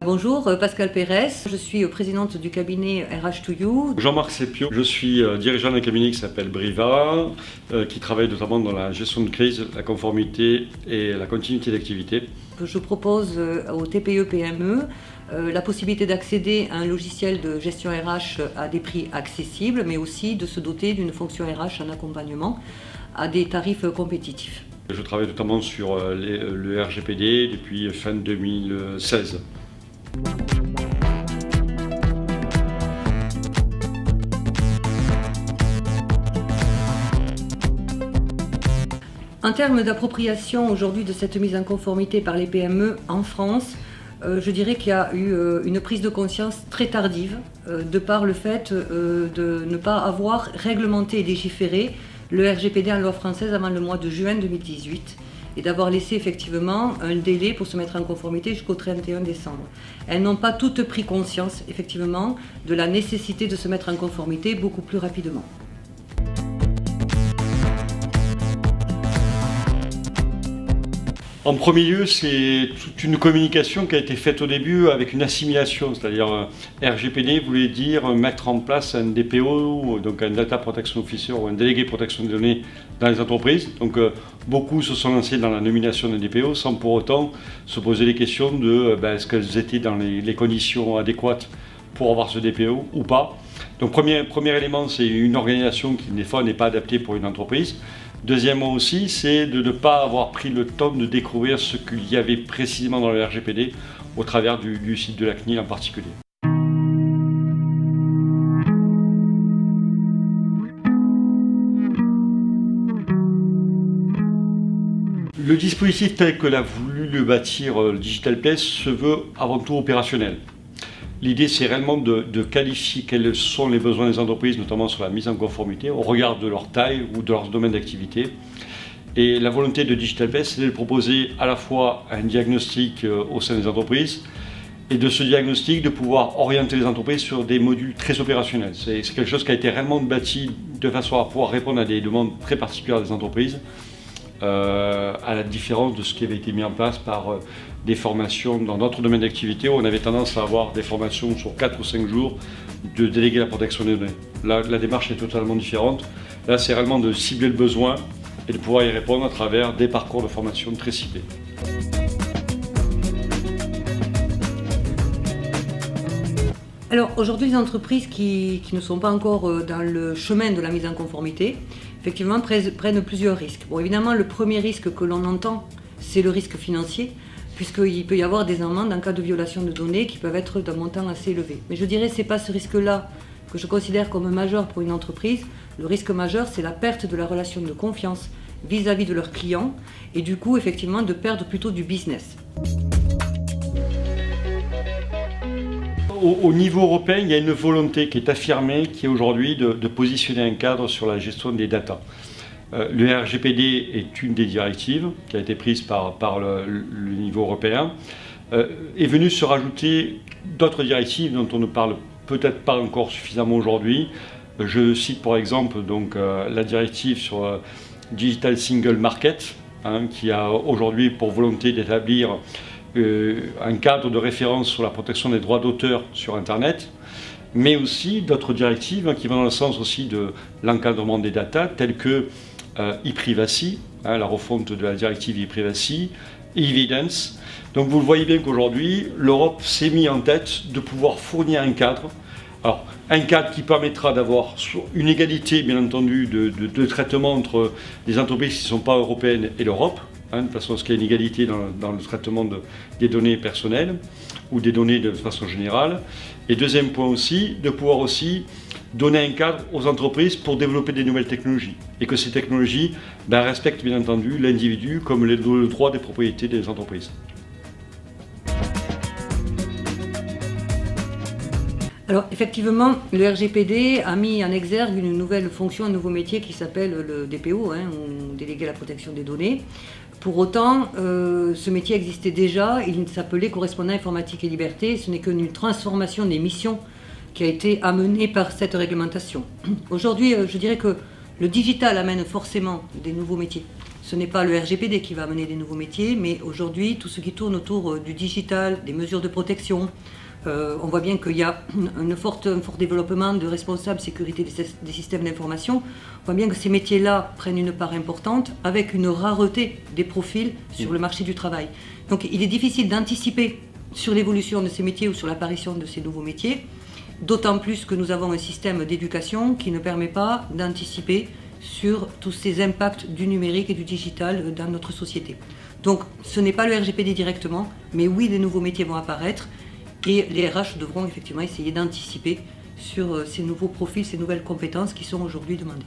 Bonjour, Pascal Pérez, je suis présidente du cabinet RH2U. Jean-Marc Sepio, je suis dirigeant d'un cabinet qui s'appelle Briva, qui travaille notamment dans la gestion de crise, la conformité et la continuité d'activité. Je propose aux TPE-PME la possibilité d'accéder à un logiciel de gestion RH à des prix accessibles, mais aussi de se doter d'une fonction RH en accompagnement à des tarifs compétitifs. Je travaille notamment sur le RGPD depuis fin 2016. En termes d'appropriation aujourd'hui de cette mise en conformité par les PME en France, je dirais qu'il y a eu une prise de conscience très tardive de par le fait de ne pas avoir réglementé et légiféré le RGPD en loi française avant le mois de juin 2018 et d'avoir laissé effectivement un délai pour se mettre en conformité jusqu'au 31 décembre. Elles n'ont pas toutes pris conscience effectivement de la nécessité de se mettre en conformité beaucoup plus rapidement. En premier lieu, c'est toute une communication qui a été faite au début avec une assimilation, c'est-à-dire RGPD voulait dire mettre en place un DPO, donc un Data Protection Officer ou un délégué protection des données dans les entreprises. Donc beaucoup se sont lancés dans la nomination d'un DPO sans pour autant se poser les questions de est-ce qu'elles étaient dans les conditions adéquates pour avoir ce DPO ou pas. Donc premier élément, c'est une organisation qui des fois n'est pas adaptée pour une entreprise. Deuxièmement aussi, c'est de ne pas avoir pris le temps de découvrir ce qu'il y avait précisément dans le RGPD au travers du site de la CNIL en particulier. Le dispositif tel que l'a voulu le bâtir le Digital Place se veut avant tout opérationnel. L'idée, c'est réellement de qualifier quels sont les besoins des entreprises, notamment sur la mise en conformité, au regard de leur taille ou de leur domaine d'activité. Et la volonté de Digital Place, c'est de proposer à la fois un diagnostic au sein des entreprises, et de ce diagnostic, de pouvoir orienter les entreprises sur des modules très opérationnels. C'est quelque chose qui a été réellement bâti de façon à pouvoir répondre à des demandes très particulières des entreprises, à la différence de ce qui avait été mis en place par des formations dans d'autres domaines d'activité où on avait tendance à avoir des formations sur 4 ou 5 jours de déléguer la protection des données. Là, la démarche est totalement différente. Là, c'est réellement de cibler le besoin et de pouvoir y répondre à travers des parcours de formation très ciblés. Alors aujourd'hui, les entreprises qui ne sont pas encore dans le chemin de la mise en conformité, effectivement prennent plusieurs risques. Bon, évidemment, le premier risque que l'on entend, c'est le risque financier, puisqu'il peut y avoir des amendes en cas de violation de données qui peuvent être d'un montant assez élevé. Mais je dirais que ce n'est pas ce risque-là que je considère comme majeur pour une entreprise. Le risque majeur, c'est la perte de la relation de confiance vis-à-vis de leurs clients et du coup, effectivement, de perdre plutôt du business. Au niveau européen, il y a une volonté qui est affirmée, qui est aujourd'hui de positionner un cadre sur la gestion des data. Le RGPD est une des directives qui a été prise par le niveau européen. Est venue se rajouter d'autres directives dont on ne parle peut-être pas encore suffisamment aujourd'hui. Je cite par exemple donc, la directive sur Digital Single Market, qui a aujourd'hui pour volonté d'établir un cadre de référence sur la protection des droits d'auteur sur Internet, mais aussi d'autres directives qui vont dans le sens aussi de l'encadrement des data, telles que e-privacy, la refonte de la directive e-privacy, evidence. Donc vous le voyez bien qu'aujourd'hui, l'Europe s'est mis en tête de pouvoir fournir un cadre. Alors, un cadre qui permettra d'avoir une égalité, bien entendu, de traitement entre les entreprises qui ne sont pas européennes et l'Europe, de façon à ce qu'il y ait une égalité dans le traitement des données personnelles ou des données de façon générale. Et deuxième point aussi, de pouvoir aussi donner un cadre aux entreprises pour développer des nouvelles technologies et que ces technologies respectent bien entendu l'individu comme le droit des propriétés des entreprises. Alors effectivement, le RGPD a mis en exergue une nouvelle fonction, un nouveau métier qui s'appelle le DPO, ou délégué à la protection des données. Pour autant, ce métier existait déjà, il s'appelait correspondant informatique et liberté, ce n'est qu'une transformation des missions qui a été amenée par cette réglementation. Aujourd'hui, je dirais que le digital amène forcément des nouveaux métiers. Ce n'est pas le RGPD qui va amener des nouveaux métiers, mais aujourd'hui, tout ce qui tourne autour du digital, des mesures de protection. On voit bien qu'il y a un fort développement de responsables sécurité des systèmes d'information. On voit bien que ces métiers-là prennent une part importante avec une rareté des profils sur le marché du travail. Donc il est difficile d'anticiper sur l'évolution de ces métiers ou sur l'apparition de ces nouveaux métiers, d'autant plus que nous avons un système d'éducation qui ne permet pas d'anticiper sur tous ces impacts du numérique et du digital dans notre société. Donc ce n'est pas le RGPD directement, mais oui, des nouveaux métiers vont apparaître. Et les RH devront effectivement essayer d'anticiper sur ces nouveaux profils, ces nouvelles compétences qui sont aujourd'hui demandées.